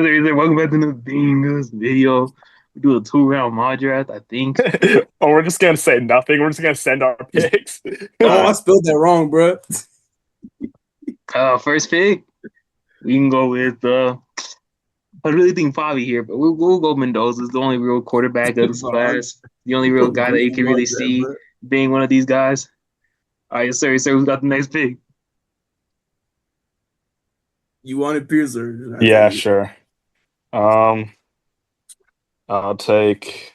Either welcome back to the Bengals video. We do a 2 round mock draft, I think. Oh, we're just gonna say nothing. We're just gonna send our picks. All Oh, I right. spelled that wrong, bro. First pick, we can go with I really think Favi here, but we'll go Mendoza. It's the only real quarterback of this Bro, class. The only real guy that you can really that, see bro. being one of these guys. All right, yes, sir. Yes, sir. Who's got the next pick? You wanted Pierce or I Yeah, take it? sure. Um, I'll take.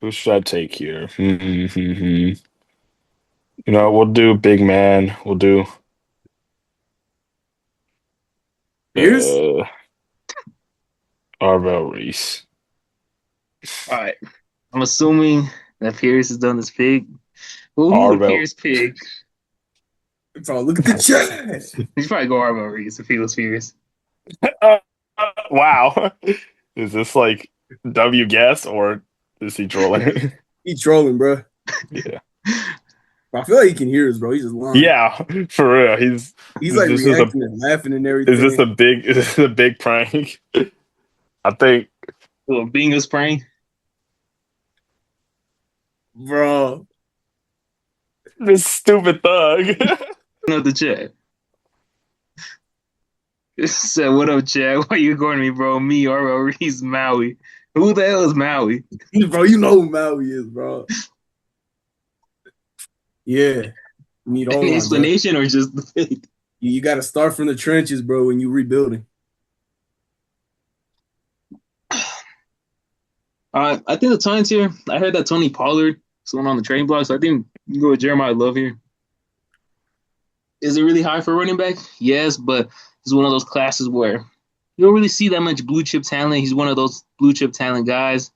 Who should I take here? We'll do big man. We'll do Pierce? uh Arvel Reese. All right. I'm assuming that Pierce has done this pick. Who would Arvel. Pierce pick? Bro, look at the chat. He's probably go Arbo Reese if he was Pierce. Uh, wow. Is this like W guess or is he trolling? He trolling, bro. Yeah. I feel like he can hear us, bro. He's just lying. Yeah, for real. He's He's like this is a reacting and laughing and is this everything. a big is this a big prank? I think Little Bengals prank. Bro. this stupid thug. Of the chat. Said, what up, Chad? Why you going to me, bro? Me, RL Reese, Maui. Who the hell is Maui? Bro, you know who Maui is, bro. Yeah. You need Any O-line, bro. explanation or just the pick? You got to start from the trenches, bro, when you rebuilding. I think the Titans here, I heard that Tony Pollard is going on the trading block, so I think you can go with Jeremiah Love here. Is it really high for running back? Yes, but it's one of those classes where you don't really see that much blue chip talent. He's one of those blue chip talent guys.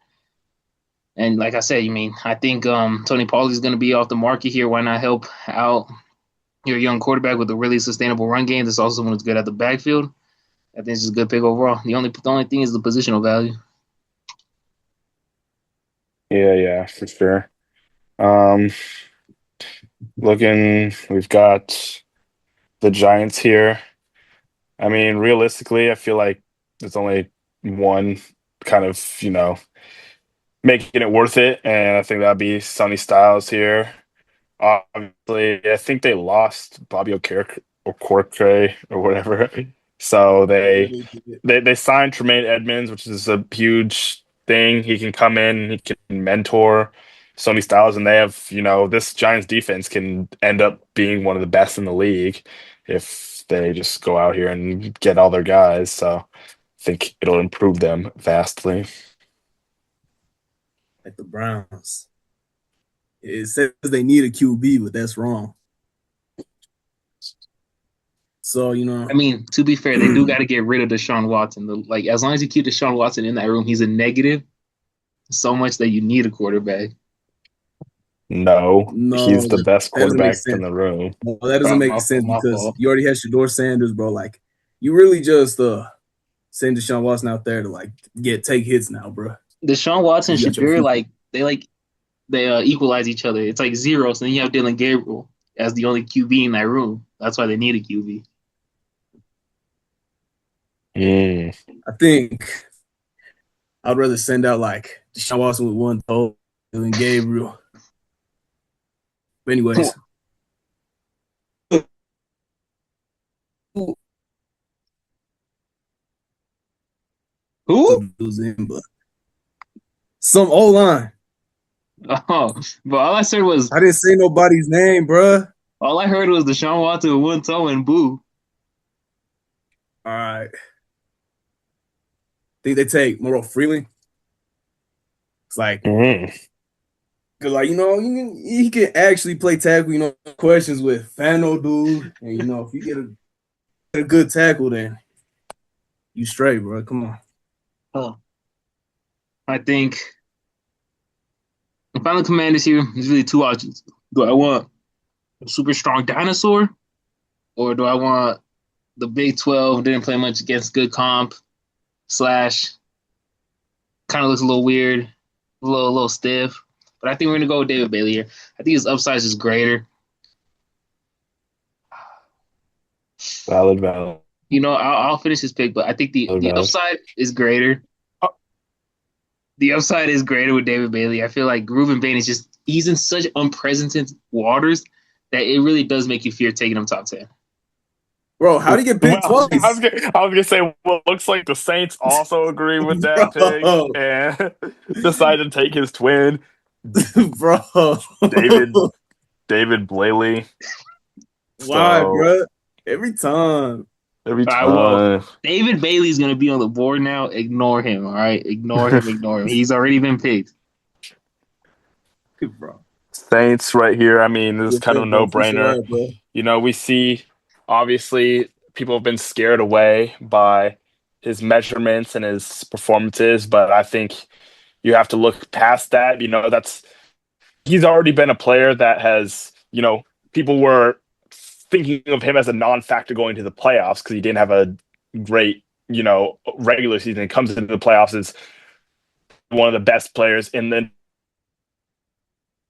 And like I said, I think Tony Pollard is going to be off the market here. Why not help out your young quarterback with a really sustainable run game? That's also someone who's good at the backfield. I think it's just a good pick overall. The only thing is the positional value. Yeah, for sure. Um, we've got the Giants here. I mean, realistically, I feel like there's only one kind of, making it worth it, and I think that'd be Sonny Styles here. Obviously, I think they lost Bobby O'Corkray or whatever. So they signed Tremaine Edmonds, which is a huge thing. He can come in, he can mentor Sonny Styles, and they have, this Giants defense can end up being one of the best in the league if they just go out here and get all their guys. So I think it'll improve them vastly. Like the Browns. It says they need a QB, but that's wrong. So, To be fair, they do got to get rid of Deshaun Watson. As long as you keep Deshaun Watson in that room, he's a negative so much that you need a quarterback. No, no, he's the that best doesn't make quarterback in sense. the room. No, that doesn't make My sense my because fault. you already had Shador Sanders, bro. Like, you really just send Deshaun Watson out there to take hits now, bro. Deshaun Watson, You got your Shadur, future. they equalize each other. It's like zero. So then you have Dylan Gabriel as the only QB in that room. That's why they need a QB. Mm. I think I'd rather send out Deshaun Watson with one toe than Gabriel. But anyways, Who? but some O line. Oh, but all I said was I didn't say nobody's name, bro. all I heard was Deshaun Watson with one toe and boo. All right. Think they take Moro Freeling? It's Mm. cause he can actually play tackle. Questions with Fano dude, and if you get a good tackle, then you straight, bro. Come on. Oh, I think if I'm the Commanders here, there's really two options. Do I want a super strong dinosaur, or do I want the Big 12 didn't play much against good comp slash kind of looks a little weird, a little stiff. But I think we're gonna go with David Bailey here. I think his upside is just greater. Valid. I'll finish this pick, but I think the Oh the God. upside is greater. Oh, The upside is greater with David Bailey. I feel like Ruben Bain is just he's in such unprecedented waters that it really does make you fear taking him top 10. Bro, how would he get well, picked twice? I was gonna say, well, looks like the Saints also agree with that pick Bro, and decided to take his twin, bro. David David Blaley. Why, So bro? Every time. every All right, well, time, David Bailey's going to be on the board now. Ignore him, all right? Ignore him, ignore him. He's already been picked. Bro. Saints right here. I mean, this is Your kind of a pick, bro. no Finish your brainer. ad, bro. We see obviously people have been scared away by his measurements and his performances, but I think you have to look past that. That's he's already been a player that has, people were thinking of him as a non-factor going to the playoffs because he didn't have a great, regular season. He comes into the playoffs as one of the best players in the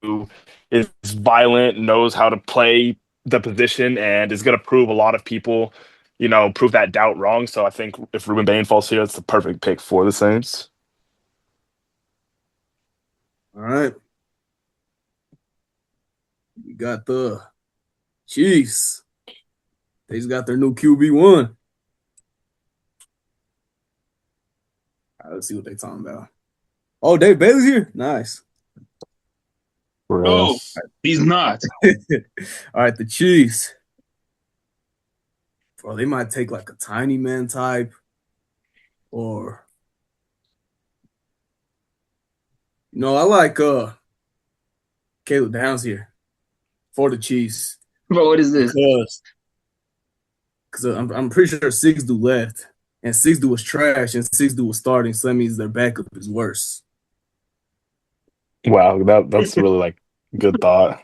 who is violent, knows how to play the position, and is going to prove a lot of people, prove that doubt wrong. So I think if Ruben Bain falls here, it's the perfect pick for the Saints. All right. We got the Chiefs. They just got their new QB1. All right, let's see what they're talking about. Oh, Dave Bailey's here. Nice. For No, us, he's not. All right, the Chiefs. Bro, they might take like a tiny man type or I like Caleb Downs here for the Chiefs Bro, what is this? because I'm pretty sure Six do left and Six do was trash and Six do was starting, so that means their backup is worse. wow, that's really like good thought.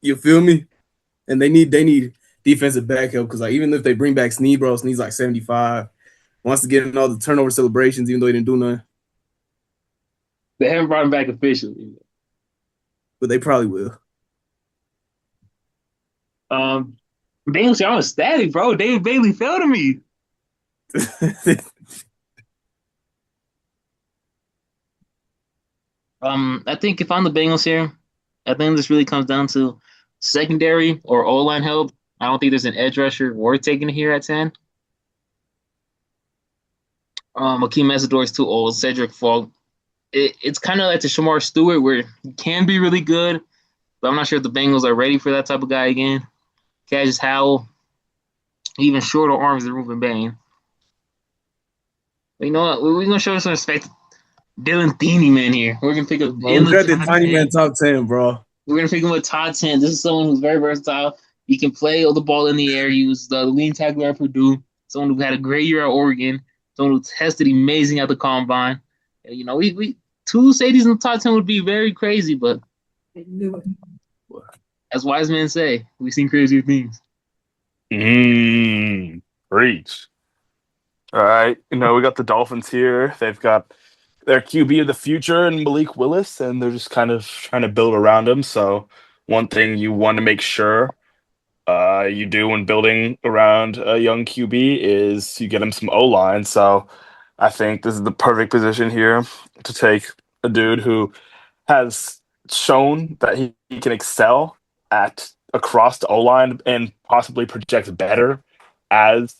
You feel me? And they need defensive backup because like even if they bring back Snead, bro, Snead's like 75. Wants to get in all the turnover celebrations, even though he didn't do nothing. They haven't brought him back officially. But they probably will. Um, Bengals, I was static, bro. David Bailey fell to me. I think if I'm the Bengals here, I think this really comes down to secondary or O line help. I don't think there's an edge rusher worth taking here at 10. Akeem Mesidor is too old. Cedric Falk. It's kind of like the Shamar Stewart where he can be really good, but I'm not sure if the Bengals are ready for that type of guy again. Cassius Howell, even shorter arms than Ruben Bain. But you know what? We're gonna show some respect. Dylan Thiene, man, here. We're gonna pick up Bro, in we the got the top tiny 10. man top 10, bro. We're gonna pick him with Todd 10. This is someone who's very versatile. He can play all the ball in the air. He was the leading tackler at Purdue. Someone who had a great year at Oregon. Someone who tested amazing at the combine. And, we two safeties in the top 10 would be very crazy, but as wise men say, we've seen crazier things. Preach. All right, we got the Dolphins here. They've got their QB of the future and Malik Willis, and they're just kind of trying to build around him. So one thing you want to make sure you do when building around a young QB is you get him some O line. So I think this is the perfect position here to take a dude who has shown that he can excel at across the O line and possibly project better as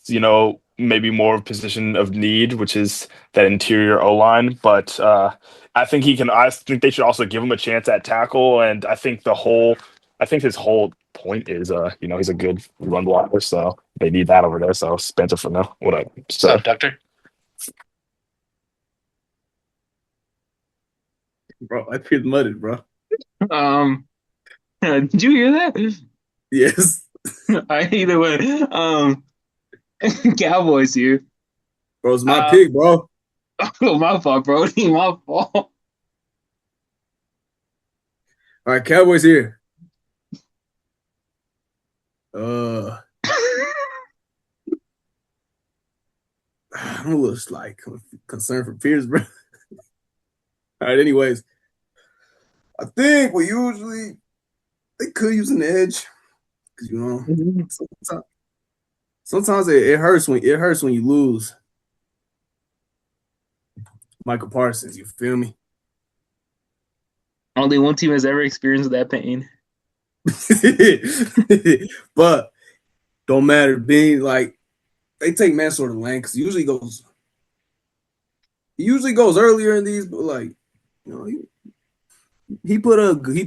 maybe more of a position of need, which is that interior O line. But I think he can. I think they should also give him a chance at tackle, and I think his whole point is, he's a good run blocker, so they need that over there. So Spencer for now, whatever. What's So up, Doctor? Bro, I feel mudded, bro. Um, did you hear that? Yes. Either way, Cowboys here. Bro, it's my Um, pick, bro. my fault, bro. My fault. All right, Cowboys here. Uh, I'm a little like concerned for Pierce, bro. All right, anyways, I think they could use an edge because sometimes sometimes it hurts when you lose Michael Parsons. You feel me? Only one team has ever experienced that pain. But don't matter. Being like they take man sort of lane because he usually goes earlier in these, but like he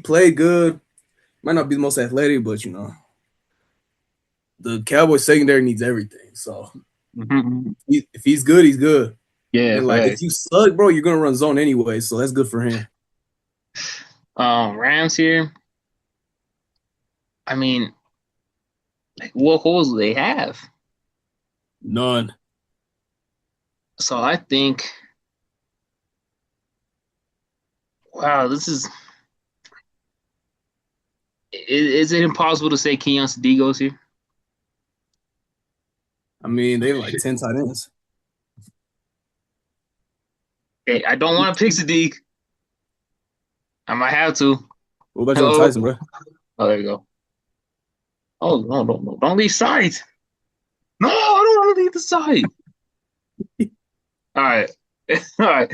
played good. Might not be the most athletic, but the Cowboys secondary needs everything. So Mm-hmm. if he's good, he's good. Yeah, And like if facts. you suck, bro, you're gonna run zone anyway. So that's good for him. Rams here. I mean, like, what holes do they have? None. So I think, wow, this is it impossible to say Kenyon Sadiq goes here? I mean, they have like 10 tight ends. Hey, I don't want to pick Sadiq. I might have to. What about Jonah Oh, Tyson, bro? oh, there you go. Oh, no, no, don't leave sides. No, I don't want to leave the side. All right. All right.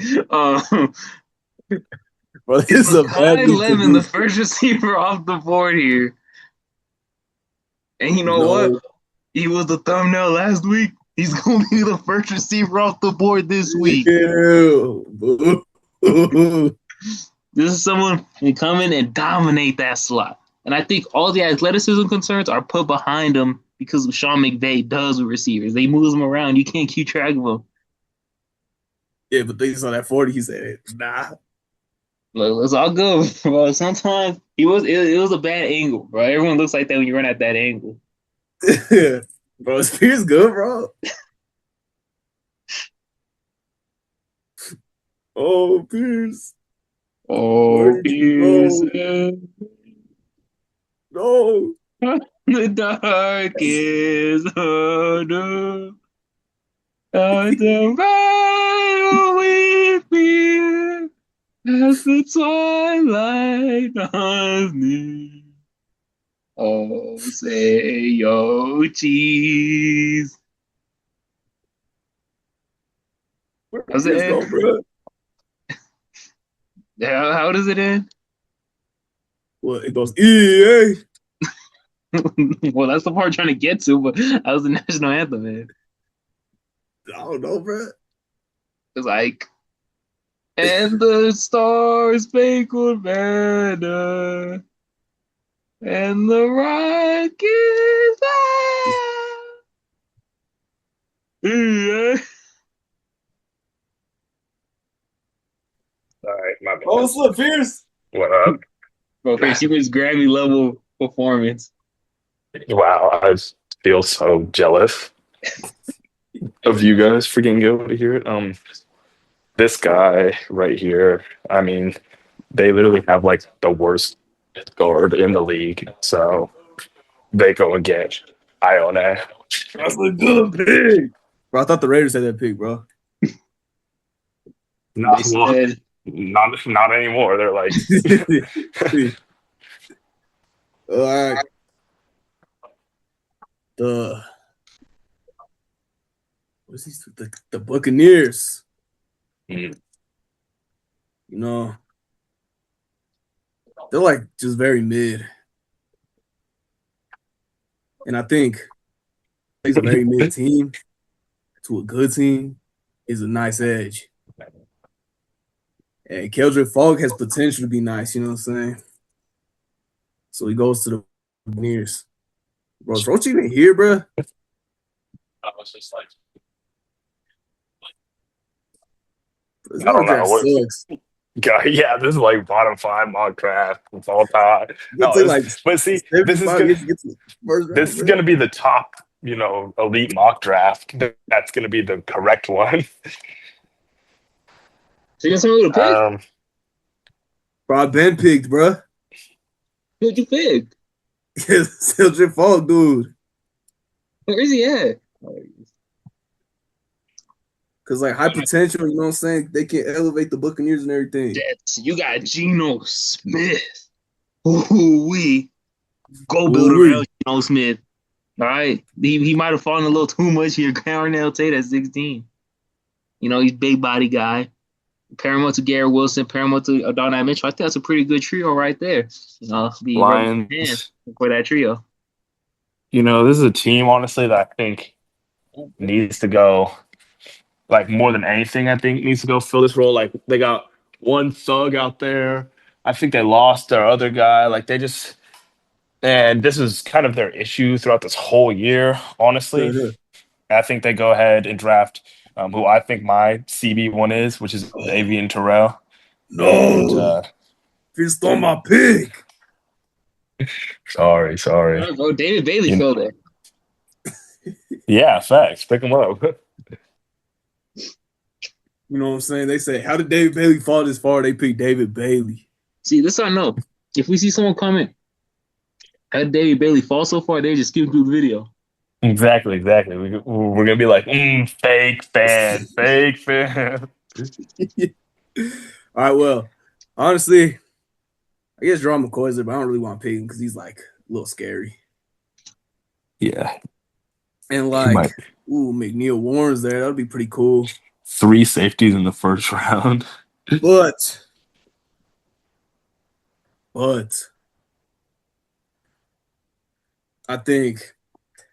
Bro, this It's is a bad Makai league to Lemon, do. the first receiver off the board here. And you know what? No. He was the thumbnail last week. He's going to be the first receiver off the board this week. Ew. This is someone who can come in and dominate that slot. And I think all the athleticism concerns are put behind him because of Sean McVay does with receivers. They move them around. You can't keep track of them. Yeah, but they saw that 40. He said, nah. Look, it's all good, bro. Sometimes it was a bad angle, bro. Everyone looks like that when you run at that angle. Bro, Spears good, bro. Oh, Pierce. Oh, Where did you Pierce. go? No. The darkest under the right we fear as the twilight draws near. Oh, say yo cheese. Where How's did it Pierce end? go, bro? How does it end? Well, it goes, EA. Well, that's the part I'm trying to get to, but that was the national anthem, man. I don't know, bro. It's like, and the stars spangled banner, and the rockets fly. All right, my bad. Oh, what's up, Pierce? What up? Bro, Pierce, you was Grammy level performance. Wow, I feel so jealous of you guys for getting able to hear it. This guy right here, I mean, they literally have like the worst guard in the league. So they go and get Ione. That's a good pick. Bro, I thought the Raiders had that pick, bro. They Not well, said, not anymore. They're like All right. The what's these? The Buccaneers. mm, You know, they're like just very mid, and I think he's a very mid team to a good team is a nice edge. And Keldrick Fogg has potential to be nice. You know what I'm saying? So he goes to the Buccaneers. Bro, is Roach even here, bro? I was just like, This I mock don't know draft what. sucks. God, yeah, this is like bottom five mock draft of all time. It No, took like but see, 75 years to get to the first this round, is bro. gonna be the top, elite mock draft. That's gonna be the correct one. so you got someone to pick? Bro, Ben picked, bro. Who'd you pick? Keldrick Fogg, dude. Where is he at? Cause like high potential, you know what I'm saying? They can elevate the Buccaneers and everything. You got Geno Smith. Ooh, we go build Ooh-wee. around Geno Smith. All right, he might have fallen a little too much here. Carnell Tate at 16. He's big body guy. Paramount to Garrett Wilson, Paramount to Adonai Mitchell. I think that's a pretty good trio right there. Be rubbing hands Lions. for that trio. This is a team, honestly, that I think needs to go, like, more than anything, I think needs to go fill this role. Like, they got one thug out there. I think they lost their other guy. Like, and this is kind of their issue throughout this whole year, honestly. I think they go ahead and draft who I think my CB one is, which is Avian Terrell. No, And you stole my pick. sorry. Right, bro, David Bailey fell there. Yeah, facts. Pick him up. You know what I'm saying? They say, how did David Bailey fall this far? They picked David Bailey. See, this I know. If we see someone comment, how did David Bailey fall so far? They just skip through the video. Exactly. We're gonna be like, fake fan. All right, well, honestly, I guess Draw McCoy's there, but I don't really want to pick him because he's like a little scary. Yeah. And like, McNeil Warren's there. That'd be pretty cool. 3 safeties in the first round. But I think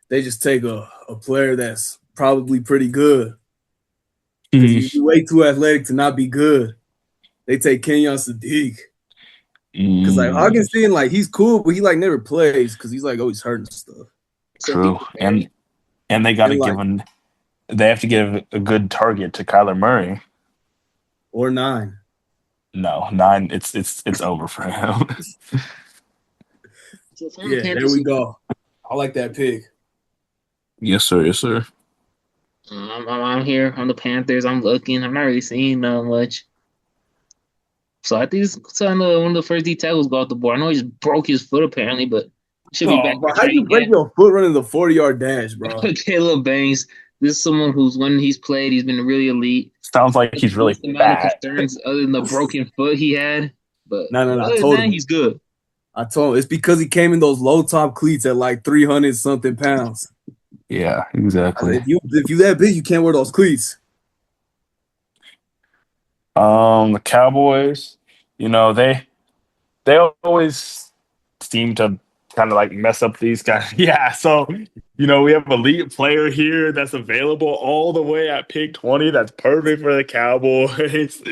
they just take a player that's probably pretty good. You're way too athletic to not be good. They take Kenyon Sadiq. Because like Hawkinson, like he's cool, but he like never plays because he's like always hurting stuff. True. And they gotta give him, they have to give a good target to Kyler Murray. Or 9. No, 9, it's over for him. Yeah, there we go. I like that pick. Yes, sir. I'm here on the Panthers. I'm looking. I'm not really seeing much. So I think it's one of the first D tackles go off the board. I know he just broke his foot apparently, but should be back. Bro, how you break your foot running the 40-yard dash, bro? Caleb Banks. This is someone who's, when he's played, he's been really elite. Sounds like he's really bad. Concerns other than the broken foot he had, but no. I told him he's good. I told him it's because he came in those low top cleats at like 300 something pounds. Yeah, exactly. If you that big, you can't wear those cleats. The Cowboys, they always seem to kind of like mess up these guys. Yeah, so we have a elite player here that's available all the way at pick 20. That's perfect for the Cowboys.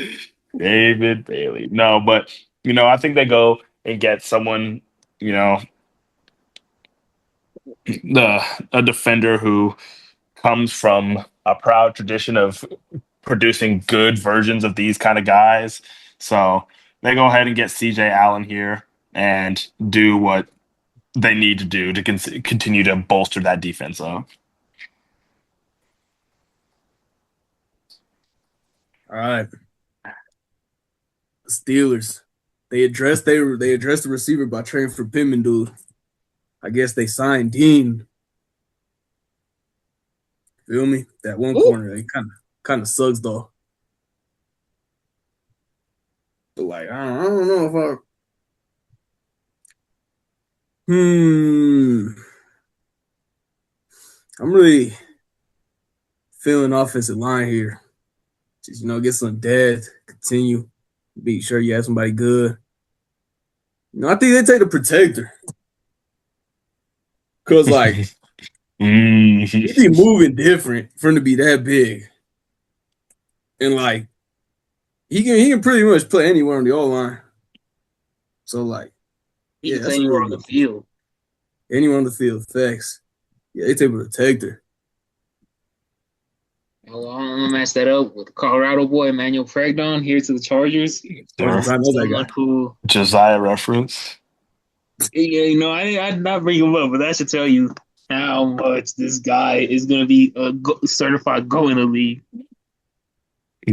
David Bailey. No, but I think they go and get someone, a defender who comes from a proud tradition of producing good versions of these kind of guys. So they go ahead and get CJ Allen here and do what they need to do to continue to bolster that defense up. All right. The Steelers. They addressed the receiver by trading for Pittman, dude. I guess they signed Dean. Feel me? That one corner, it kind of sucks though. But like, I don't know if I'm really feeling offensive line here. Just get some depth, continue, be sure you have somebody good. I think they take the protector. Cause like he be moving different for him to be that big. And like he can pretty much play anywhere on the O-line. So like he can play anywhere on the field. Anywhere on the field, facts. Yeah, they take a protector. Well, I'm gonna match that up with Colorado boy Emmanuel Pregdon here to the Chargers. Someone who Josiah reference. Yeah, I'd not bring him up, but that should tell you how much this guy is going to be a certified go in the league. I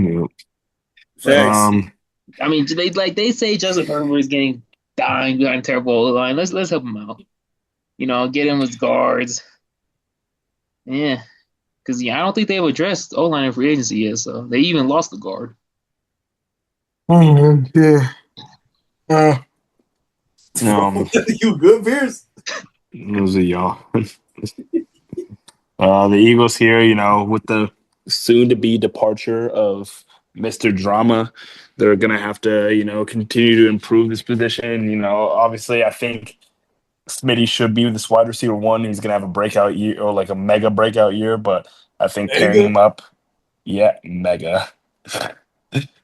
mean, they say Justin Herbert is getting dying behind terrible line. Let's help him out. Get him his guards. Yeah, because I don't think they've addressed O-line in free agency yet, so they even lost the guard. Yeah. No. You good, Pierce? Those are y'all. The Eagles here, with the soon-to-be departure of Mr. Drama, they're gonna have to, continue to improve this position. Obviously, I think Smitty should be this wide receiver one. He's gonna have a breakout year or like a mega breakout year, but I think pairing Mega. him up, yeah, mega,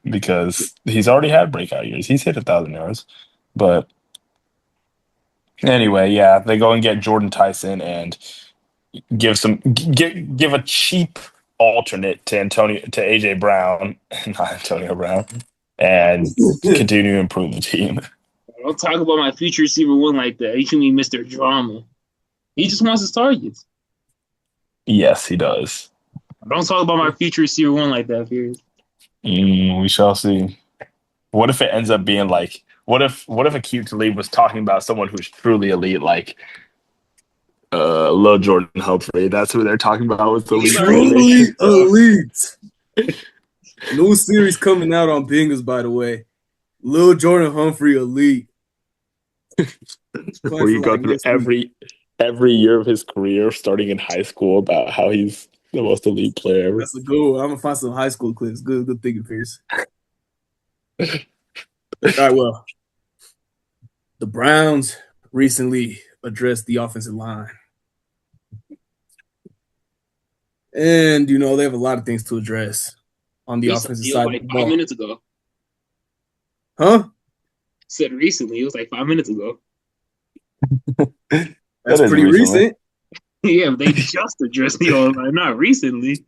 because he's already had breakout years. He's hit 1,000 yards, but anyway, yeah, they go and get Jordan Tyson and give a cheap alternate to AJ Brown, not Antonio Brown, and continue to improve the team. Don't talk about my future receiver one like that. You mean Mr. Drama. He just wants his targets. Yes, he does. Don't talk about my future receiver one like that, Furious. We shall see. What if it ends up being like? What if Acute Talib was talking about someone who's truly elite, like Lil Jordan Humphrey? That's who they're talking about with the elite. Truly elite. New series coming out on Bengals, by the way. Lil Jordan Humphrey elite. Where you go through every year of his career, starting in high school, about how he's the most elite player ever. That's a good one. I'm gonna find some high school clips. Good thinking, Pierce. All right, well, the Browns recently addressed the offensive line. And, they have a lot of things to address on the offensive side like of the ball. 5 minutes ago. Huh? Said recently. It was like 5 minutes ago. That's pretty recent. Yeah, they just addressed the O-line, not recently.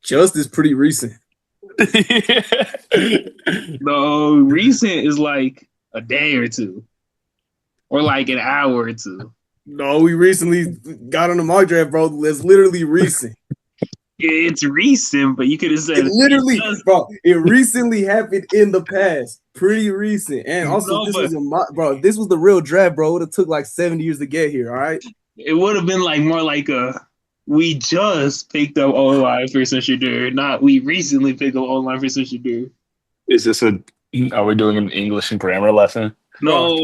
Just is pretty recent. No, recent is like a day or two. Or like an hour or two. No, we recently got on the mock draft, bro. It's literally recent. It's recent, but you could have said it recently happened in the past. Pretty recent. And also, this was the real draft, bro. It would have took like 70 years to get here, all right? It would have been like more like we just picked up O-line for Shadur, not we recently picked up O-line for Shadur. Is this are we doing an English and grammar lesson? No.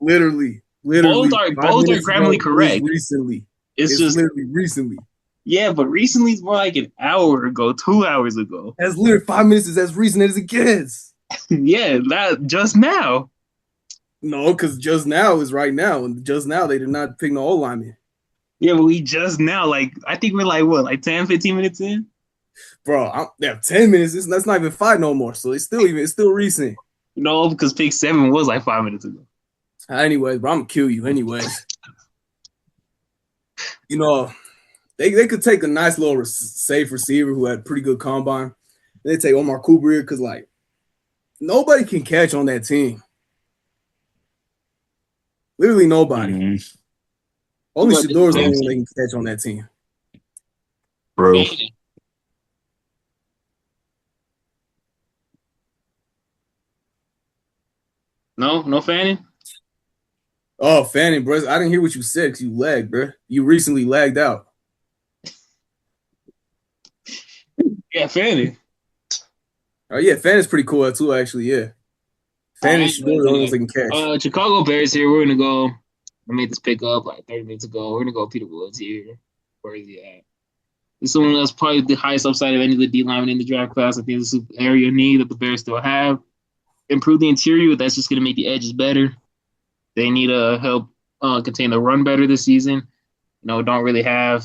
Literally. Both are grammatically correct. Recently. It's just literally recently. Yeah, but recently is more like an hour ago, 2 hours ago. That's literally 5 minutes is as recent as it gets. Yeah, that just now. No, because just now is right now. And just now they did not pick no O-lineman. Yeah, but we just now, I think we're like 10, 15 minutes in? Bro, 10 minutes. That's not even 5 no more. So it's still recent. No, because pick 7 was like 5 minutes ago. Anyways, bro, I'm going to kill you. Anyways. They could take a nice little safe receiver who had pretty good combine. They take Omar Cooper here because, nobody can catch on that team. Literally nobody. Mm-hmm. Only Shador's the only one they can catch on that team. Bro. No Fanning? Oh, Fanning, bro. I didn't hear what you said because you lagged, bro. You recently lagged out. Yeah, Fanning. Oh, yeah, Fanning's pretty cool too, actually, yeah. Fanning should be the only ones they can catch. Chicago Bears here. We're going to go. I made this pick up like 30 minutes ago. We're going to go Peter Woods here. Where is he at? This is someone that's probably the highest upside of any of the D linemen in the draft class. I think this is an area of need that the Bears still have. Improve the interior. That's just going to make the edges better. They need to help contain the run better this season. Don't really have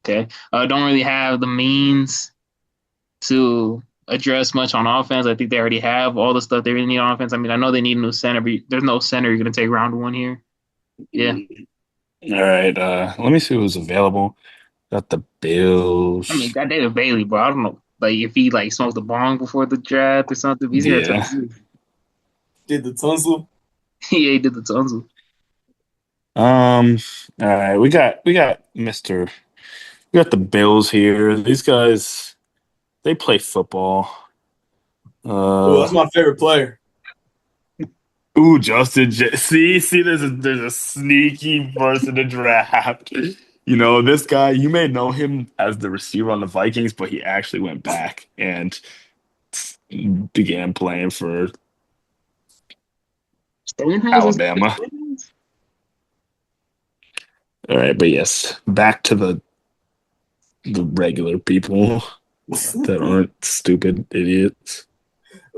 the means to address much on offense. I think they already have all the stuff they really need on offense. I mean, I know they need a new center, but there's no center you're going to take round 1 here. Yeah. All right. Let me see who's available. Got the Bills. I mean, got David Bailey, bro. I don't know. If he smoked the bong before the draft or something. He's here to did the tonsil? Yeah, he did the tonsil. All right. We got the Bills here. These guys, they play football. That's my favorite player. Ooh, Justin. See, there's a sneaky person to draft. This guy, you may know him as the receiver on the Vikings, but he actually went back and began playing for Alabama. All right, but yes, back to the regular people that aren't stupid idiots.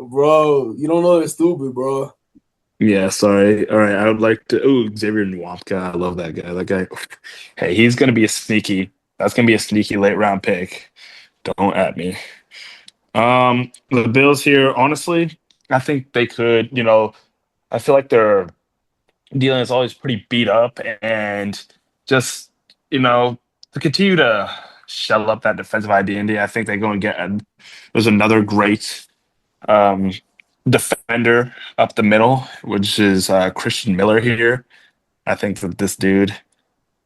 Bro, you don't know they're stupid, bro. Yeah, sorry. All right, I would like to. Oh, Xavier Nwapka. I love that guy. That guy. Hey, he's gonna be a sneaky. That's gonna be a sneaky late round pick. Don't at me. The Bills here, honestly, I think they could. I feel like their dealing is always pretty beat up, and just to continue to shell up that defensive identity, I think they're going to get. There's another great um, defender up the middle, which is Christian Miller here. I think that this dude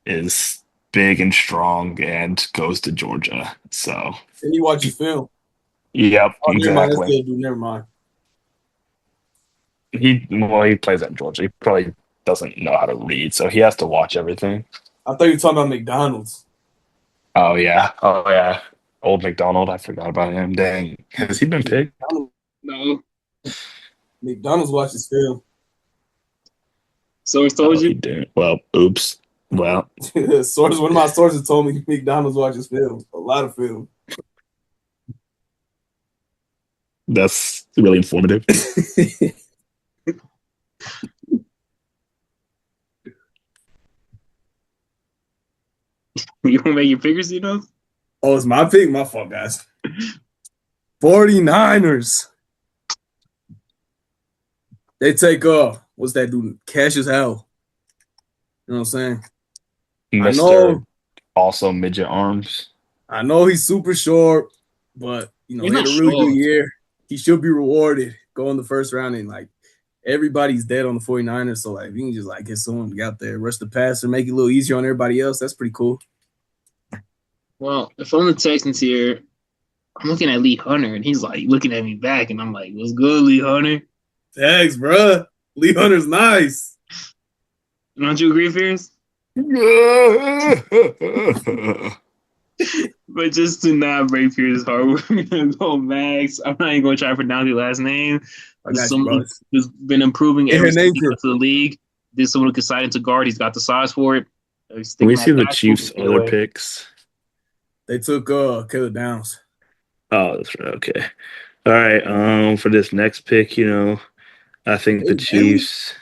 is big and strong and goes to Georgia. So, And you watch his film. yep, Oh, never mind. That's exactly. good, dude. Never mind. He plays at Georgia. He probably doesn't know how to read, so he has to watch everything. I thought you were talking about McDonald's. Oh yeah. Old McDonald. I forgot about him. Dang, has he been picked? No. McDonald's watches film. Source Oh, told he you. didn't. Well, oops. Well, One of my sources told me McDonald's watches film. A lot of film. that's really informative. You want to make your figures, Oh, it's my pick? My fault, guys. 49ers. They take what's that dude? Cash as hell. You know what I'm saying? Mr. Also midget arms. I know he's super short, but He's he had not a really good short. year. He should be rewarded going the first round, and everybody's dead on the 49ers. So if you can just get someone out there, rush the passer, make it a little easier on everybody else, that's pretty cool. Well, if I'm the Texans here, I'm looking at Lee Hunter, and he's looking at me back, and I'm like, "What's good, Lee Hunter?" Thanks, bruh. Lee Hunter's nice. Don't you agree, Fierce? But just to not break Fierce's heart, we're gonna go Max. I'm not even gonna try to pronounce your last name. I There's got you, someone bro. who's been improving Get every her name single for. to the league. There's someone who can slide into guard. He's got the size for it. Can we Sticking see that the fastball Chiefs' straight other away. picks? They took Caleb Downs. Oh, that's right. Okay. All right. For this next pick, I think the Hey, Bailey. Chiefs.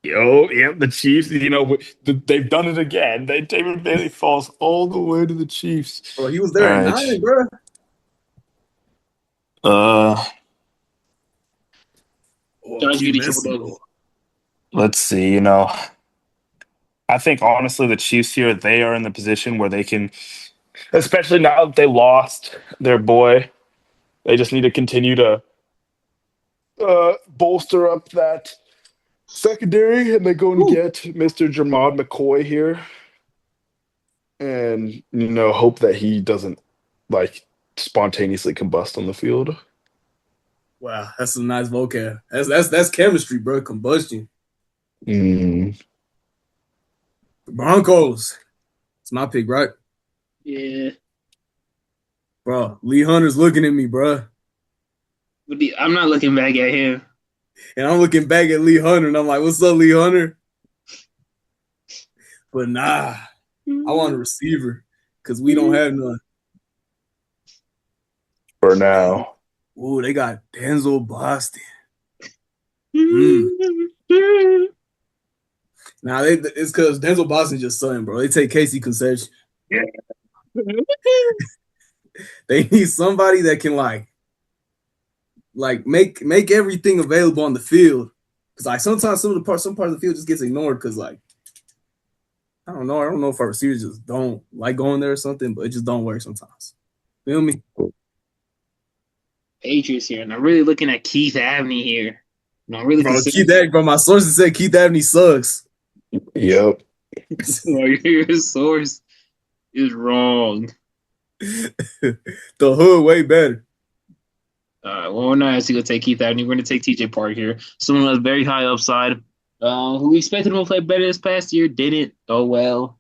The Chiefs. They've done it again. David Bailey falls all the way to the Chiefs. Bro, he was All there at right. 9, bro. Josh Keep Giddey tripled messing. over. Let's see. I think honestly the Chiefs here, they are in the position where they can, especially now that they lost their boy, they just need to continue to bolster up that secondary, and they go and get Mr. Jermod McCoy here, and hope that he doesn't spontaneously combust on the field. Wow, that's some nice vocab. That's chemistry, bro. Combustion. Mm. The Broncos. It's my pick, right? Yeah. Bro, Lee Hunter's looking at me, bro. But I'm not looking back at him. And I'm looking back at Lee Hunter, and I'm like, what's up, Lee Hunter? But nah, I want a receiver because we don't have none. For now. Ooh, they got Denzel Boston. Now it's because Denzel Boston just son, bro. They take Casey Concession. Yeah. They need somebody that can make everything available on the field. Because sometimes some parts of the field just gets ignored because I don't know if our receivers just don't like going there or something, but it just don't work sometimes. Feel me? Patriots here, and I'm really looking at Keith Abney here. And I'm really bro, my sources said Keith Abney sucks. Yep. Your source is wrong. The hood way better. Well, we're not actually going to take Keith Abney. We're going to take TJ Park here. Someone with very high upside. Who we expected him to play better this past year, didn't. Oh, well,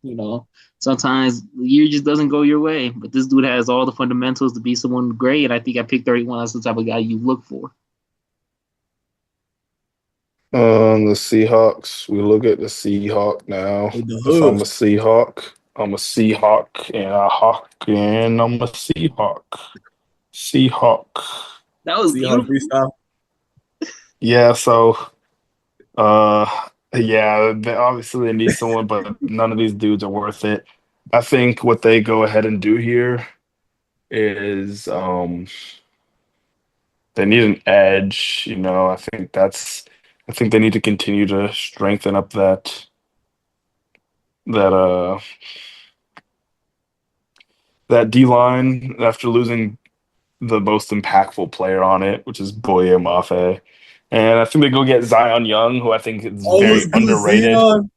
sometimes the year just doesn't go your way. But this dude has all the fundamentals to be someone great, and I think at pick 31, that's the type of guy you look for. The Seahawks. We look at the Seahawk now. With the If I'm a hooves. Seahawk, I'm a Seahawk and a Hawk and I'm a Seahawk. Seahawk. That was Seahawk beautiful. freestyle. Yeah, so uh yeah, obviously they need someone, but none of these dudes are worth it. I think what they go ahead and do here is they need an edge, I think they need to continue to strengthen up that uh that D line after losing the most impactful player on it, which is Boye Mafe. And I think they go get Zion Young, who I think is Oh, what's very good, underrated. Zion?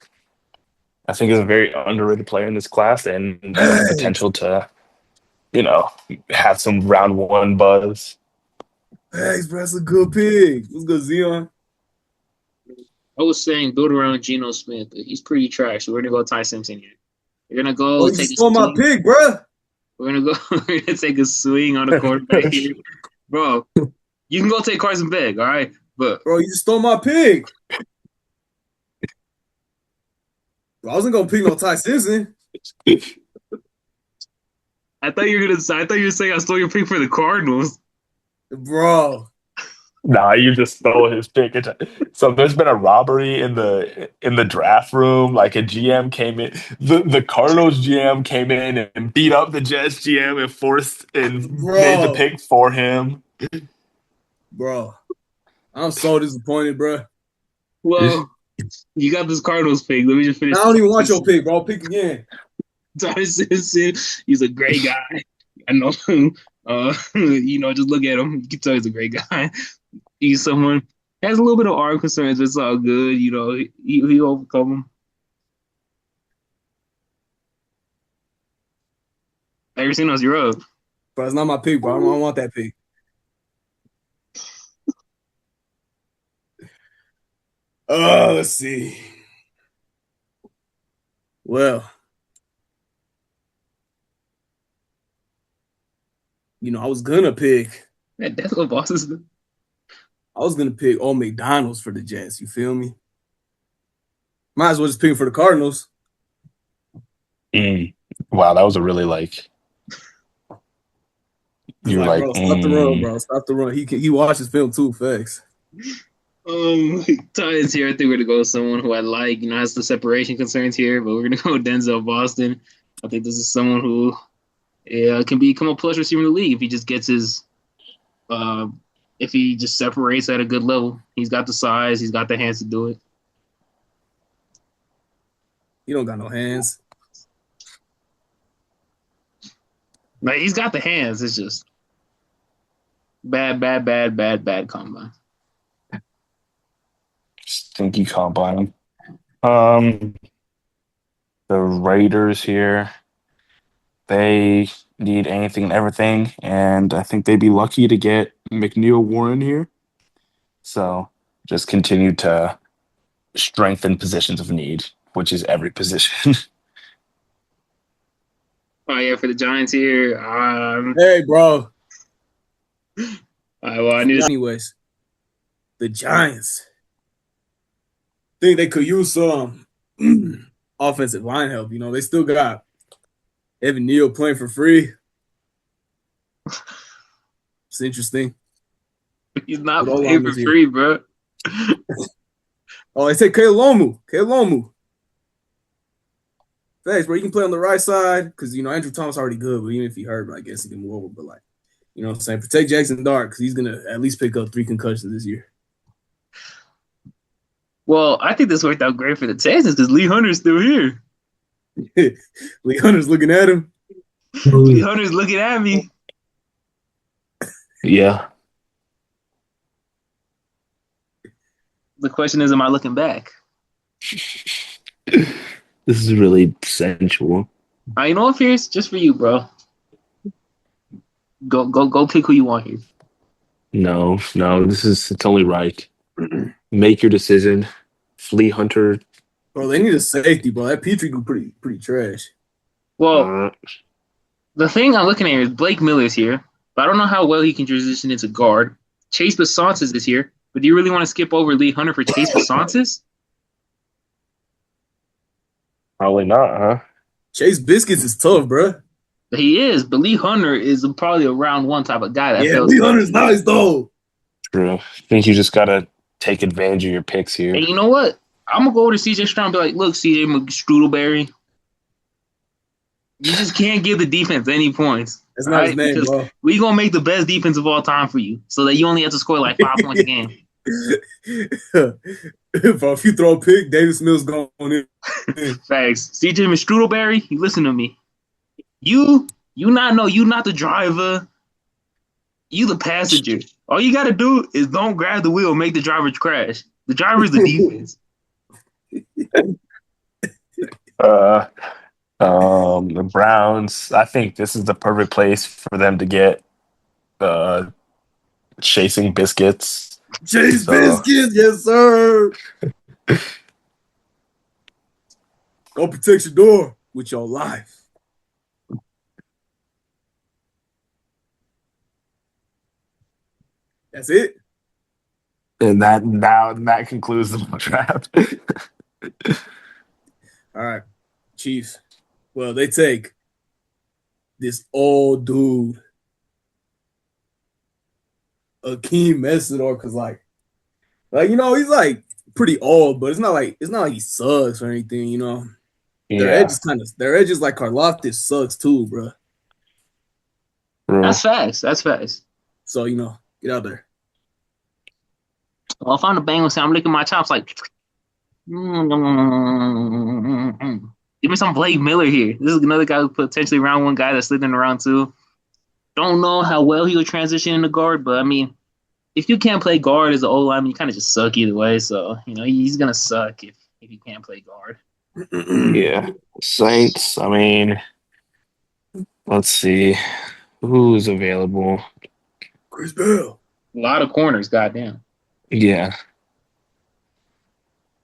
I think is a very underrated player in this class and has the Thanks. potential to, you know, have some round one buzz. Thanks, bro. That's a good pick. What's good, Zion? I was saying build around Geno Smith, but he's pretty trash. So we're gonna go Ty Simpson here. We're gonna Oh, go you take just a stole my swing. pick, bro. We're gonna go. We're gonna take a swing on the quarterback here, bro. You can go take Carson Beck, all right? But Bro, you just stole my pick. Bro, I wasn't gonna pick no Ty Simpson. I thought you were gonna. I thought you were saying I stole your pick for the Cardinals. Bro. Nah, you just stole his pick. So there's been a robbery in the draft room. Like a GM came in, the Cardinals GM came in and beat up the Jets GM and forced and made the Bro. pick for him. Bro. I'm so disappointed, bro. Well, you got this Cardinals pick. Let me just I finish. don't even want your pick, bro. Pick again. Ty Simpson. He's a great guy. I know him. Just look at him. You can tell he's a great guy. He's someone has a little bit of arm concerns, but it's all good. He overcome them. Everything else, you're up. Bro, it's not my pick, bro. I don't want that pick. Let's see. Well, I was gonna pick. Man, that's what bosses do. I was gonna pick old McDonald's for the Jets. You feel me? Might as well just pick him for the Cardinals. Mm. Wow, that was a really like It's you're like, like bro, stop the run, bro. Stop the run. He watches film too. Facts. Titans here. I think we're gonna go with someone who I like. Has the separation concerns here, but we're gonna go with Denzel Boston. I think this is someone who can become a plus receiver in the league if he just gets his, if he just separates at a good level. He's got the size. He's got the hands to do it. He don't got no hands. Like he's got the hands. It's just bad combine. stinky combine. Um, the Raiders here, they need anything and everything, and I think they'd be lucky to get McNeil Warren here. So just continue to strengthen positions of need, which is every position. Oh yeah, for the Giants here. Hey, bro. I need to. Anyways, the Giants think they could use some offensive line help. They still got Evan Neal playing for free. It's interesting. He's not With all paying for linemen here. free, bro. Oh, they say Kalomu. Thanks, bro. You can play on the right side because Andrew Thomas already good, but even if he hurt, I guess he can move over. But what I'm saying, protect Jackson Dart because he's gonna at least pick up 3 concussions this year. Well, I think this worked out great for the Texans because Lee Hunter's still here. Lee Hunter's looking at him. Lee Hunter's looking at me. Yeah. The question is, am I looking back? This is really sensual. You know what, Pierce? Just for you, bro. Go pick who you want here. No, it's only right. Make your decision. Flea Hunter. Bro, they need a safety, bro. That Petrie grew pretty trash. Well, the thing I'm looking at is Blake Miller's here, but I don't know how well he can transition into guard. Chase Bisonsis is here. But do you really want to skip over Lee Hunter for Chase Bisonsis? Probably not, huh? Chase Biscuits is tough, bro. He is, but Lee Hunter is probably a round one type of guy that Yeah, fails. Lee Hunter's nice though. True. I think you just gotta take advantage of your picks here. And you know what? I'm gonna go over to CJ Stroud and be like, look, CJ McStrudelberry, you just can't give the defense any points. That's not his name, because bro. we gonna make the best defense of all time for you, so that you only have to score like 5 points a game. Bro, if you throw a pick, Davis Mills going in. Thanks, CJ McStrudelberry. You listen to me. You not the driver. You the passenger. All you gotta do is don't grab the wheel, and make the driver crash. The driver is the defense. The Browns, I think this is the perfect place for them to get chasing biscuits. Chase Biscuits, yes, sir. Go protect your door with your life. That's it. And that concludes the draft. All right, Chiefs. Well, they take this old dude, Akeem Messidor, because like you know, he's like pretty old, but it's not like he sucks or anything, you know. Their edge is like Karlaftis sucks too, bro. That's facts. That's facts. So, you know, get out there. Well, if I'm the Bengals, I'm licking my chops like, give me some Blake Miller here. This is another guy who potentially round one guy that slid in around two. Don't know how well he would transition into guard, but I mean, if you can't play guard as an O lineman, you kind of just suck either way. So, you know, he's gonna suck if you can't play guard. Yeah. Saints, I mean, let's see. Who's available? Chris Bell. A lot of corners, goddamn. Yeah.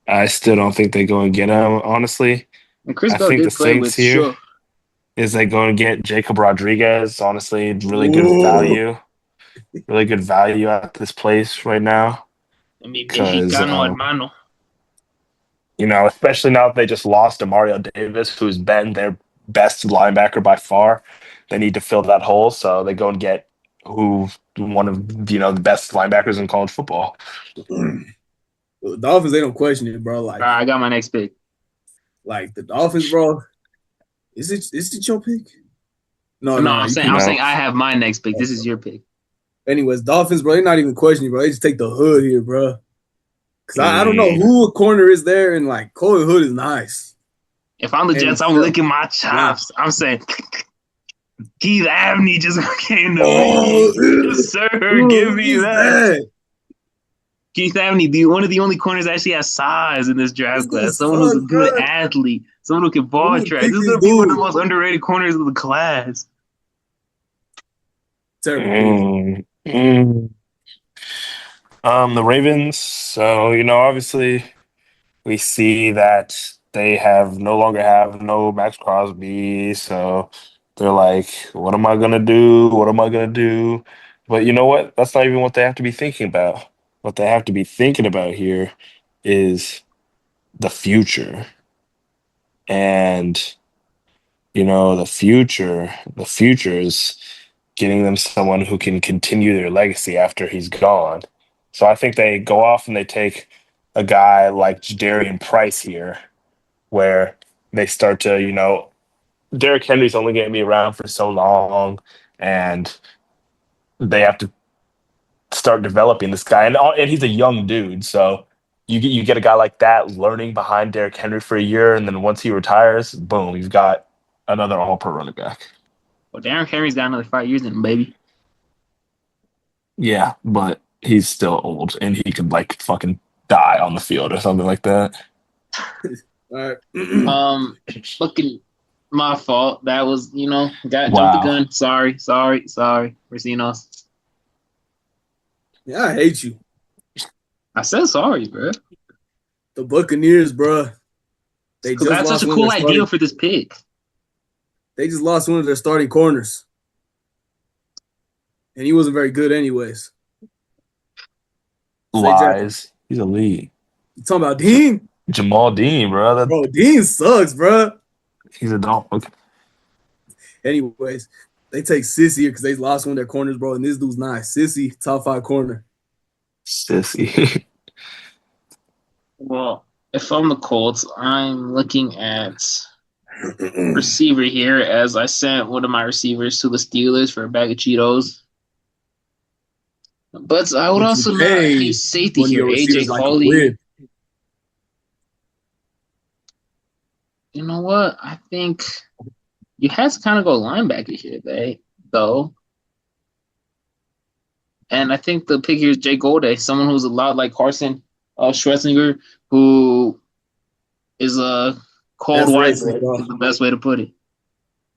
I still don't think they go and get him, honestly. And Chris I Bell think the did play Saints with here Shaw. is they going to get Jacob Rodriguez, honestly. Really good Whoa. value. Really good value at this place right now. I mean, Because, Mexicano hermano. you know, especially now that they just lost to Mario Davis, who's been their best linebacker by far. They need to fill that hole, so they go and get one of, you know, the best linebackers in college football. Well, the Dolphins, they don't question it, bro. Like, I got my next pick. Like the Dolphins, bro. Is it your pick? No, I'm saying I have my next pick. This is your pick. Anyways, Dolphins, bro, they're not even questioning, bro. They just take the hood here, bro. Because I don't know who a corner is there, and like Corey Hood is nice. If I'm the Jets, I'm licking my chops. I'm saying Keith Abney just came to me. Yes, sir. Give me that. Keith Abney, one of the only corners that actually has size in this draft class. Someone who's a good athlete. Someone who can ball track. This is going to be one of the most underrated corners of the class. The Ravens, so, you know, obviously we see that they no longer have no Max Crosby, so they're like, what am I going to do? What am I going to do? But you know what? That's not even what they have to be thinking about. What they have to be thinking about here is the future. And, you know, the future is getting them someone who can continue their legacy after he's gone. So I think they go off and they take a guy like Jadarian Price here, where they start to, you know, Derrick Henry's only going to be around for so long, and they have to start developing this guy. And he's a young dude, so you get a guy like that learning behind Derrick Henry for a year, and then once he retires, boom, you've got another all-pro running back. Well, Derrick Henry's got another 5 years in him, baby. Yeah, but he's still old, and he could like fucking die on the field or something like that. All right. Fucking my fault. That was, you know, jumped the gun. Sorry, Racinos. Yeah, I hate you. I said sorry, bro. The Buccaneers, bro. That's such a cool idea for this pick. They just lost one of their starting corners. And he wasn't very good anyways. Say Jackson. Lies. He's elite. You talking about Dean? Jamal Dean, bro. Bro, Dean sucks, bro. He's a dog. Anyways, they take Sissy here because they lost one of their corners, bro. And this dude's nice. Sissy, top 5 corner. Sissy. Well, if I'm the Colts, I'm looking at receiver here as I sent one of my receivers to the Steelers for a bag of Cheetos. But I would But also you not pay hate safety one of here, your AJ receivers like a Coley. whip. You know what? I think you had to kind of go linebacker here, though. And I think the pick here is Jay Golday, someone who's a lot like Carson Schwarzenegger, who is a cold That's white racist, bread, bro. is the best way to put it.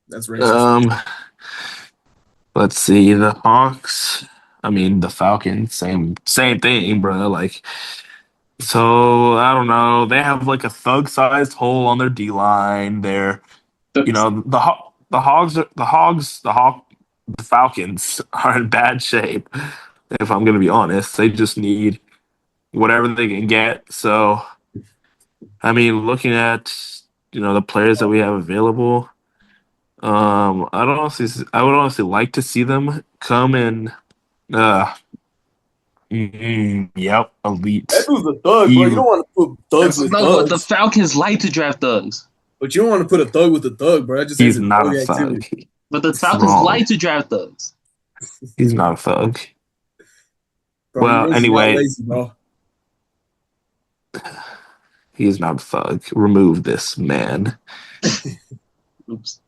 That's racist. Let's see. The Hawks. I mean, the Falcons. Same thing, bro. Like, so I don't know. They have like a thug-sized hole on their D line. They're, the Falcons are in bad shape. If I'm gonna be honest, they just need whatever they can get. So, I mean, looking at the players that we have available, I would honestly like to see them come in. Uh, yep, That elite. dude's a thug, bro. You don't want to put thugs with No, but the thugs. Falcons like to draft thugs. But you don't want to put a thug with a thug, bro. That just He's isn't not thug a thug. activity. But the It's Falcons wrong. like to draft thugs. He's not a thug. Bro, Well, you're just not anyway, lazy, bro. he is not a thug. Remove this man. Oops.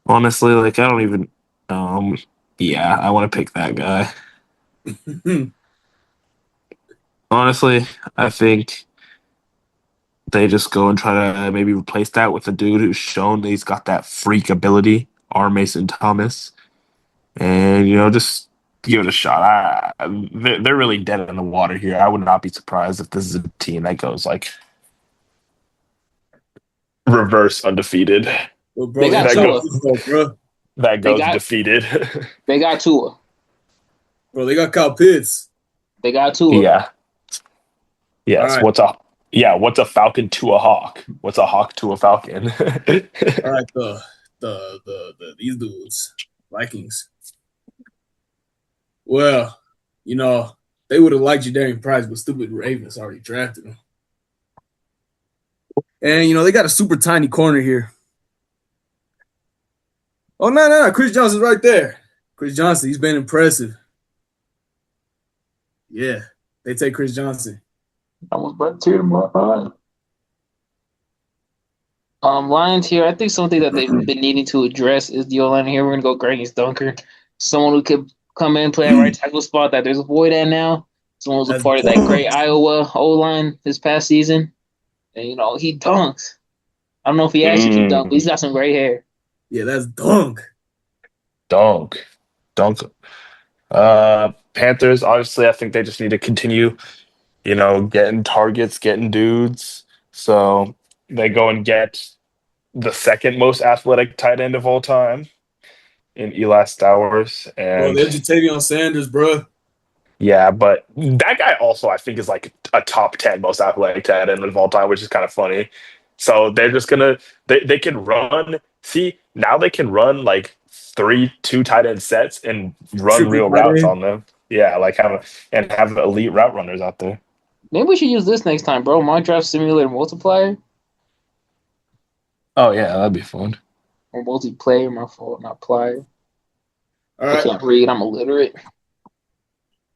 Honestly, like I don't even. Yeah, I want to pick that guy. Honestly, I think they just go and try to maybe replace that with a dude who's shown that he's got that freak ability, R. Mason Thomas, and just give it a shot. They're really dead in the water here. I would not be surprised if this is a team that goes like reverse undefeated. Well, bro, They got that Tua. bro. That They goes got- defeated. They got Tua. Bro, they got Kyle Pitts. They got Tua. Yeah. Yes. All right. What's a falcon to a hawk? What's a hawk to a falcon? All right, these dudes, Vikings. Well, they would have liked Jadarian Price, but stupid Ravens already drafted him. And they got a super tiny corner here. Oh no, Chris Johnson's right there. Chris Johnson, he's been impressive. Yeah, they take Chris Johnson. I was about to tear them up. Lions here. I think something that they've been needing to address is the O-line here. We're gonna go Greg Dunker, someone who could come in play a right tackle spot that there's a void at now. Someone who's a part of that great Iowa O-line this past season, and he dunks. I don't know if he actually can dunk, but he's got some great hair. Yeah, that's dunk. Dunk. Panthers, obviously, I think they just need to continue, getting targets, getting dudes. So they go and get the second most athletic tight end of all time in Eli Stowers. And Bro, they're Jatavion Sanders, bro. yeah, but that guy also, I think, is like a top 10 most athletic tight end of all time, which is kind of funny. So they're just they can run. See, now they can run like 2 tight end sets and run Triple real tight routes end. on them. Yeah, like have elite route runners out there. Maybe we should use this next time, bro. My draft simulator multiplier Oh yeah, that'd be fun. or multiplayer. My fault, not plier. All I right. can't read. I'm illiterate.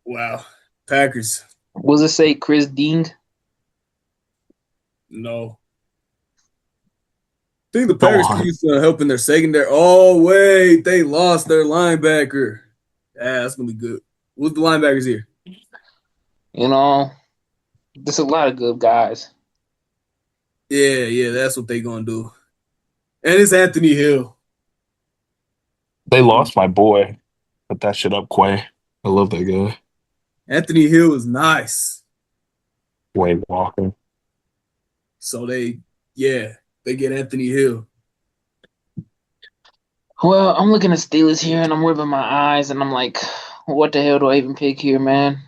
Wow. Packers. Was it say Chris Dean? No. I think the Packers could use help in their secondary. Oh, wait. They lost their linebacker. Yeah, that's going to be good. What's the linebackers here? There's a lot of good guys. Yeah, that's what they going to do. And it's Anthony Hill. They lost my boy. Put that shit up, Quay. I love that guy. Anthony Hill is nice. Wade Walker. So they get Anthony Hill. Well, I'm looking at Steelers here, and I'm rubbing my eyes, and I'm like, What the hell do I even pick here, man?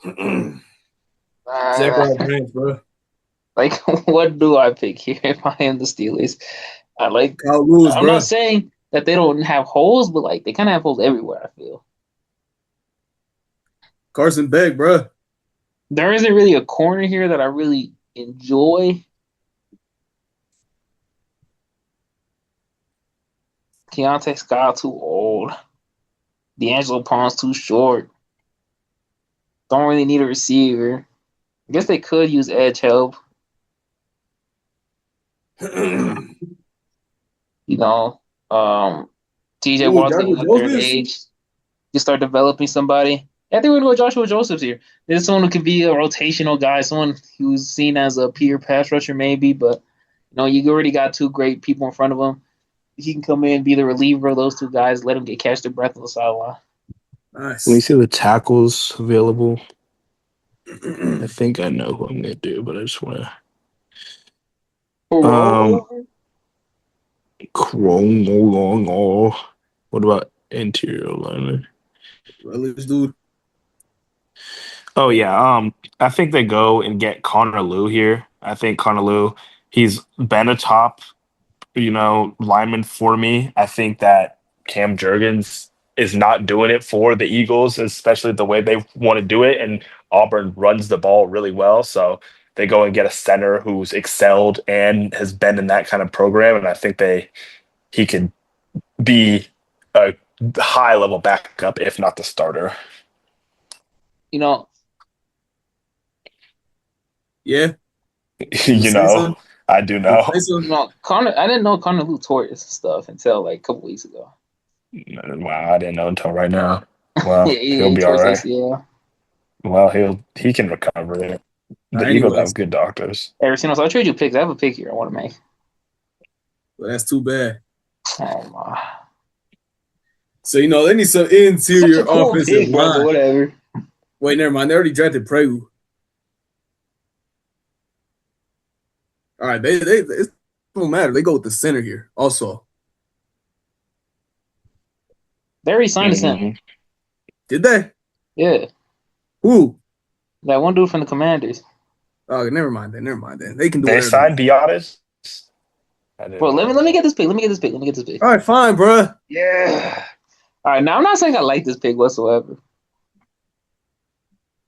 Zachariah Branch, bro. Like, what do I pick here if I am the Steelers? I like. Kyle Lewis, I'm not bro. saying that they don't have holes, but like they kind of have holes everywhere. I feel Carson Beck, bro. there isn't really a corner here that I really enjoy. Keontae Scott too old. D'Angelo Paul's too short. Don't really need a receiver. I guess they could use edge help. You know, TJ Ooh, Watt's getting Joshua up there in Josephs. age. You start developing somebody. I think we're going to go Joshua Josephs here. There's someone who could be a rotational guy, someone who's seen as a pure pass rusher, maybe, but you already got two great people in front of him. He can come in, be the reliever of those two guys, let them catch their breath on the sideline. Nice. Let me see the tackles available. I think I know who I'm gonna do, but I just want to. What about interior lineman? Relish, dude. Oh yeah, I think they go and get Connor Liu here. I think Connor Liu, he's been a top, lineman for me. I think that Cam Jurgens is not doing it for the Eagles, especially the way they want to do it. And Auburn runs the ball really well, so they go and get a center who's excelled and has been in that kind of program. And I think he could be a high level backup, if not the starter. Yeah. I do know. No, I didn't know Connor Liu tore his stuff until like a couple weeks ago. Wow, I didn't know until right now. Well, Yeah, he'll he be tore all his right. ACL. Well, he can recover it. The Eagles have good doctors. Hey, Racino, so I'll trade you picks. I have a pick here I want to make. Well, that's too bad. Oh my. So they need some interior Such a cool offensive pick, bro, but line. whatever. Wait, never mind. They already drafted Pregu. All right, it don't matter. They go with the center here. Also, They already signed a center. did they? Yeah. Who? That one dude from the Commanders. Oh, never mind then. They can do They whatever. signed Biotis. Bro, let me get this pick. Let me get this pick. All right, fine, bro. Yeah. All right, now I'm not saying I like this pick whatsoever,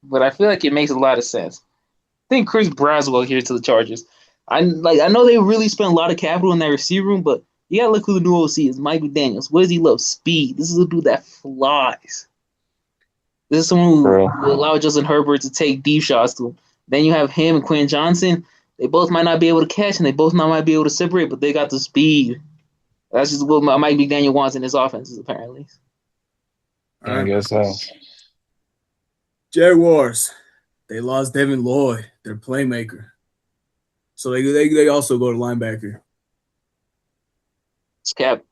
but I feel like it makes a lot of sense. I think Chris Braswell here to the Chargers. I know they really spent a lot of capital in that receiver room, but you gotta look who the new OC is. Mike McDaniels. What does he love? Speed. This is a dude that flies. This is someone who will allow Justin Herbert to take deep shots to him. Then you have him and Quinn Johnson. They both might not be able to catch, and they both might be able to separate, but they got the speed. That's just what Mike McDaniel wants in his offenses, apparently. I guess so. Jaguars. They lost Devin Lloyd, their playmaker. So they also go to linebacker. It's cap.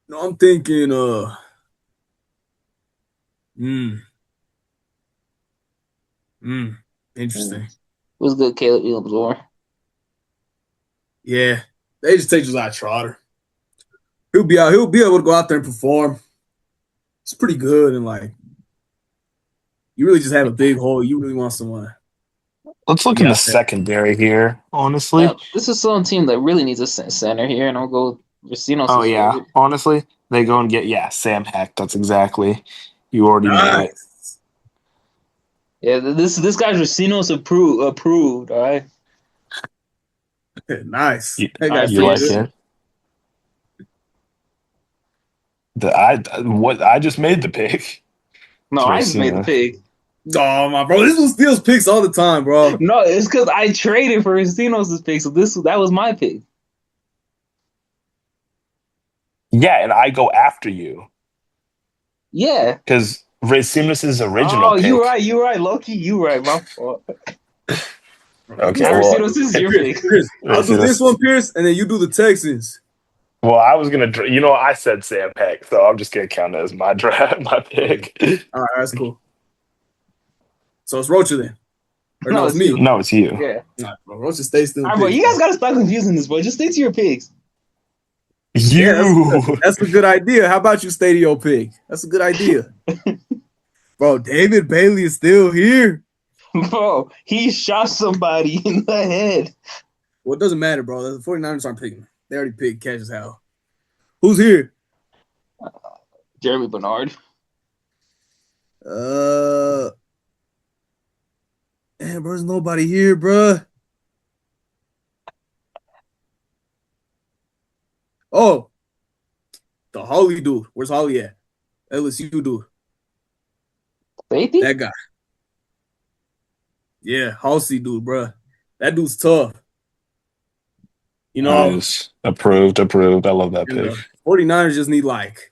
No, I'm thinking interesting. What's good, Caleb Williams? Yeah. They just take Josiah Trotter. He'll be able to go out there and perform. It's pretty good, and you really just have a big hole. You really want someone. Let's look in the secondary here, honestly. This is some team that really needs a center here, and I'll go with Racino. Oh, yeah. Honestly, they go and get, Sam Heck. That's exactly. You already know it. Yeah, this guy's Racino's approved, all right? Nice. You like it? I just made the pick. No, I just made the pick. Oh, my bro. This one steals picks all the time, bro. No, it's because I traded for Racino's pick, so that was my pick. Yeah, and I go after you. Yeah. Because Racinos' original pick. Oh, you're right, Loki. You right, my fault. Okay, Racinos is your pick. I'll do this one, Pierce, and then you do the Texans. Well, I was going to, I said Sam Heck, so I'm just going to count it as my draft, my pick. All right, that's cool. So it's Rocha then. Or no, it's me. No, it's you. Yeah. Nah, bro, Rocha stays still. All right, bro, you guys got to stop confusing this, bro. Just stick to your picks. Yeah, You. that's a good idea. How about you stay to your pick? That's a good idea. Bro, David Bailey is still here. Bro, he shot somebody in the head. Well, it doesn't matter, bro. The 49ers aren't picking. They already picked Cassius Howell. Who's here? Jeremy Bernard. Man, bro, there's nobody here, bro. Oh, the Holly dude. Where's Holly at? LSU dude. Safety? That guy. Yeah, Halsey dude, bro. That dude's tough. You know, Nice. Approved. I love that and pick. the 49ers just need like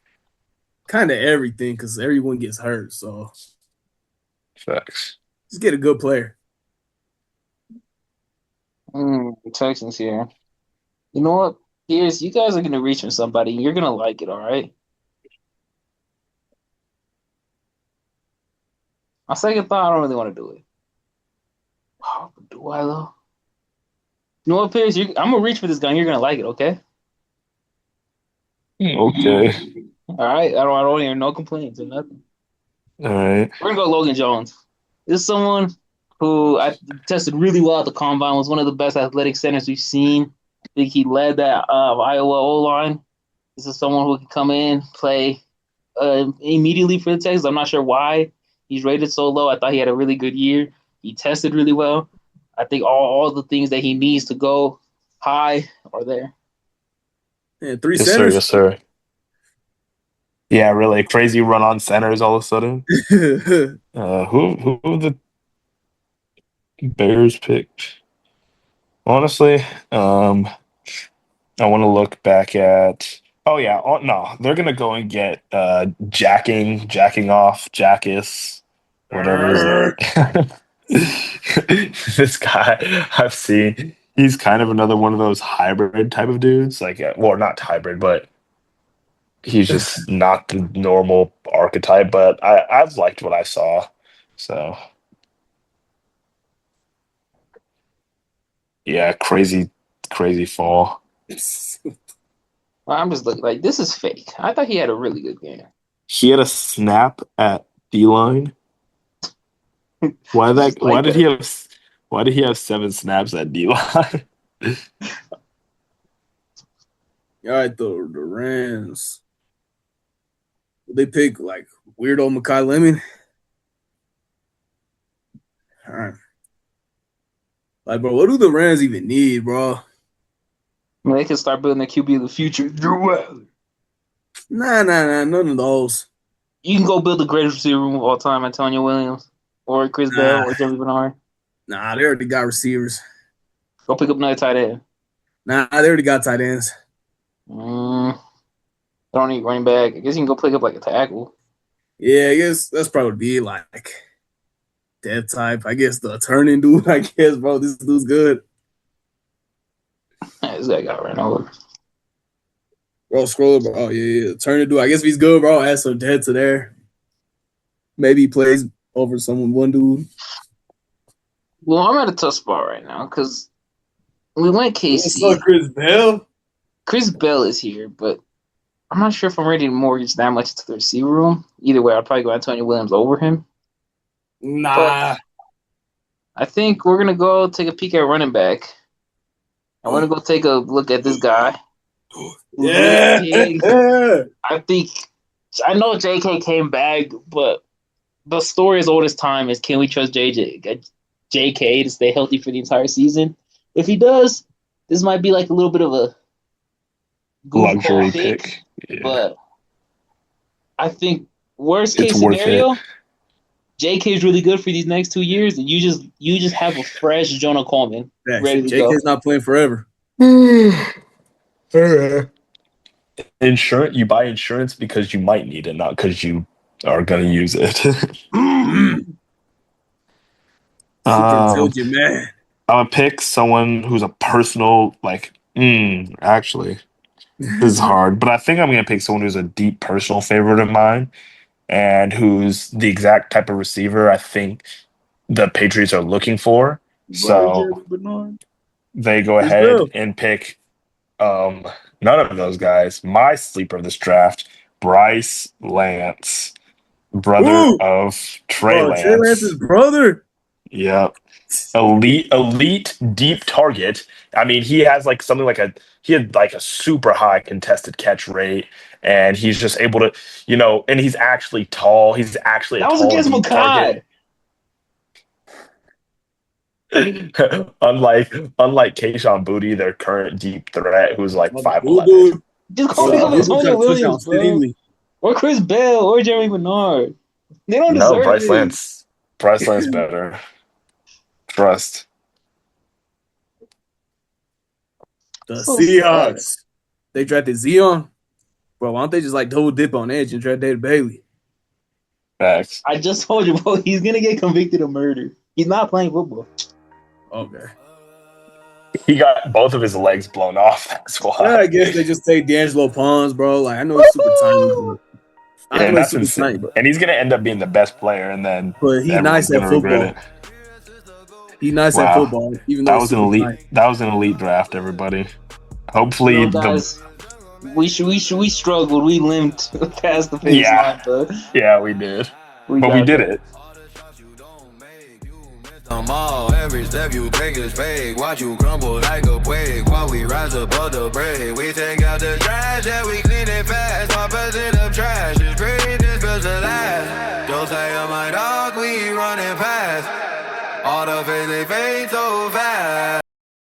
kind of everything because everyone gets hurt. So Facts. just get a good player. Texans here. You know what? Here's you guys are gonna reach for somebody. You're gonna like it, all right? On second thought, I don't really want to do it. Oh, do I though? You know what, Pierce? I'm gonna reach for this guy. And you're gonna like it, okay? Okay. All right. I don't hear no complaints or nothing. All right. We're gonna go Logan Jones. This is someone who I tested really well at the combine. Was one of the best athletic centers we've seen. I think he led that Iowa O line. This is someone who can come in, play immediately for the Texans. I'm not sure why he's rated so low. I thought he had a really good year. He tested really well. I think all the things that he needs to go high are there. And three Yes, sir. centers. Yes, sir. Yeah, really crazy run on centers all of a sudden. Who the Bears picked? Honestly, I want to look back at. Oh yeah, no, they're gonna go and get jacking off, Jackus, whatever. This guy I've seen, he's kind of another one of those hybrid type of dudes. Like, well, not hybrid, but he's just not the normal archetype. But I've liked what I saw. So yeah, crazy fall. I'm just looking like this is fake. I thought he had a really good game. He had a snap at D line. Why that? Like that. Why did he have 7 snaps at D line? All right, the Rams. They pick like weirdo Makai Lemon. All right. Like, bro, what do the Rams even need, bro? I mean, they can start building the QB of the future. Drew Waddle. Nah, none of those. You can go build the greatest receiver room of all time, Antonio Williams, or Chris Bell, or Jeremy Bernard. Nah, they already got receivers. Go pick up another tight end. Nah, they already got tight ends. Don't need running back. I guess you can go pick up like a tackle. Yeah, I guess that's probably be like that type. I guess the turning dude. I guess, bro, this dude's good. This guy got ran over. Bro, scroll, bro. Oh yeah. Turning dude. I guess if he's good, bro, add some dead to there. Maybe he plays over one dude. Well, I'm at a tough spot right now because we went KC. What's up, Chris Bell? Chris Bell is here, but I'm not sure if I'm ready to mortgage that much into the receiver room. Either way, I'll probably go Antonio Williams over him. Nah. But I think we're gonna go take a peek at running back. I want to go take a look at this guy. Yeah. I know JK came back, but the story as old as time is can we trust JK to stay healthy for the entire season? If he does, this might be like a little bit of a Luxury pick. Yeah. But I think worst case scenario, JK is really good for these next 2 years, and you just have a fresh Jonah Coleman ready to go. JK's not playing forever. Insurance. You buy insurance because you might need it, not because you are going to use it. Intelligent man. I'm gonna pick someone who's a personal actually, this is hard, but I think I'm gonna pick someone who's a deep personal favorite of mine, and who's the exact type of receiver I think the Patriots are looking for. So they go ahead and pick None of those guys. My sleeper of this draft, Bryce Lance, brother Ooh, of Trey bro, Trey Lance's Lance. brother. Yep. Elite deep target. I mean, he has like something like he had like a super high contested catch rate, and he's just able to, and he's actually tall. He's actually a That was tall against deep target. Makai. unlike Keyshawn Booty, their current deep threat, who's like Oh, the boo 5'11. boo. Just call pick up So Boo got Antonio a touchdown Williams, bro. steadily. Or Chris Bell or Jeremy Bernard. They don't no, deserve Bryce it. Lance. Bryce Lance better. Trust. The So Seahawks. They drafted Zion. Bro, why don't they just like double dip on edge and draft David Bailey? Facts. I just told you, bro, he's gonna get convicted of murder. He's not playing football. Okay. He got both of his legs blown off. That's why. Yeah, I guess they just take D'Angelo Pons, bro. Like I know it's super tiny, but Yeah, that's insane. And he's gonna end up being the best player, and then But he's everyone's nice at gonna regret football. it. He's nice at Wow. football, even though That he's was an super elite. tiny. That was an elite draft, everybody. Hopefully, guys, we struggled. We limped past the finish line, but yeah, we did. We did it. Every step you take is fake. Watch you crumble like a quake. While we rise above the break, we take out the trash and we clean it fast. 5% of trash is pretty, this built to last. Don't say I'm my dog, we running past. All the face they fade, so